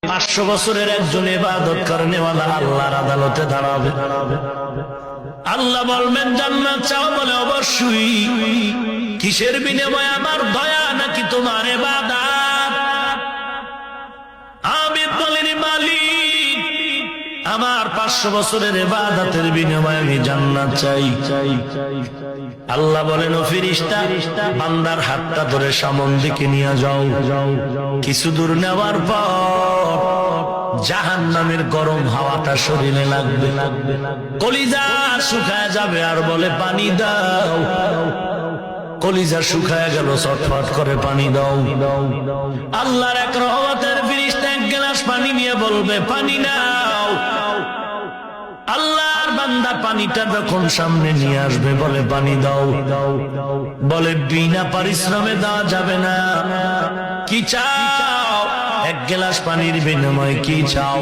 500 বছরের একজন ইবাদত করেওয়ালা আল্লাহর আদালতে দাঁড়াবে। আল্লাহ বলবেন জান্নাত চাও? বলে অবশ্যই। কিসের বিনিময়ে? আমার দয়া নাকি তোমার ইবাদত? আবিদ বলেন মালিক, আমার 500 বছরের ইবাদতের বিনিময়ে আমি জান্নাত চাই। আল্লাহ বলেন ও ফেরেশতা, বান্দার হাতটা ধরে সামন দিকে নিয়ে যাও। কিছু দূর নেওয়ার পর জাহান্নামের গরম হাওয়াটা শরীরে লাগবে, কলিজা শুকায় যাবে, আর বলে পানি দাও। কলিজা শুকায় গেল, ছটফট করে পানি দাও। আল্লাহর এক রহমতের ফেরেশতা এক গ্লাস পানি নিয়ে বলবে পানি নাও। আল্লাহর বান্দা পানিটা যখন সামনে নিয়ে আসবে বলে পানি দাও। বলে বিনা পরিশ্রমে দেওয়া যাবে না। কি চাও? এক গ্লাস পানির বিনিময়ে কি চাও?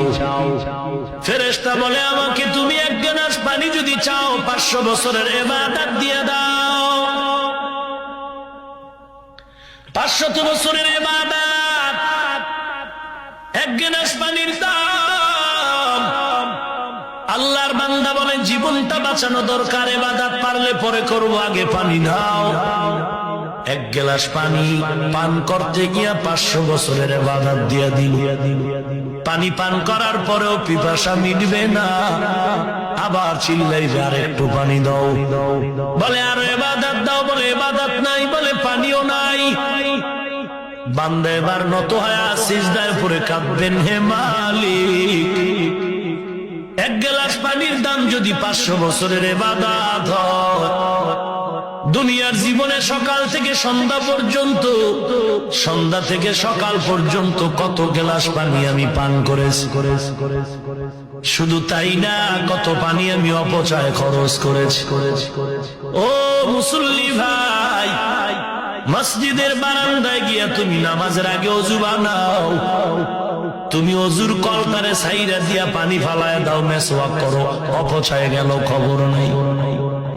ফেরেশতা বলে আমাকে তুমি এক গ্লাস পানি যদি চাও 500 বছরের ইবাদত দিয়ে দাও। 500 বছরের ইবাদত, এক গ্লাস পানির দাম। আল্লাহর বান্দা বলে জীবনটা বাঁচানো দরকার, ইবাদত পারলে পরে করব, আগে পানি দাও। এক গ্লাস পানি পান করতে গিয়া 500 বছরের ইবাদত দিয়া দিল। পানি পান করার পরেও পিপাসা মিটবে না, আবার চিল্লাইবে আর একটু পানি দাও। বলে আর ইবাদত দাও। বলে ইবাদত নাই। বলে পানিও নাই। বান্দা এবার নত হয়ে সিজদায় পড়ে কাঁদবেন, হে মালিক, এক গ্লাস পানির দাম যদি 500 বছরের ইবাদত হয়, দুনিয়ার জীবনে সকাল থেকে সন্ধ্যা পর্যন্ত, সন্ধ্যা থেকে সকাল পর্যন্ত কত গ্লাস পানি আমি পান করেছি। শুধু তাই না, কত পানি আমি অপচয় খরচ করেছি। ও মুসল্লি ভাই, মসজিদের বারান্দায় গিয়া তুমি নামাজের আগে ওযু বানাও। তুমি ওযুর কলটারে ছাইরা দিয়া পানি ফালায় দাও, মেসওয়াক করো, অপচয় গেল খবর নাই।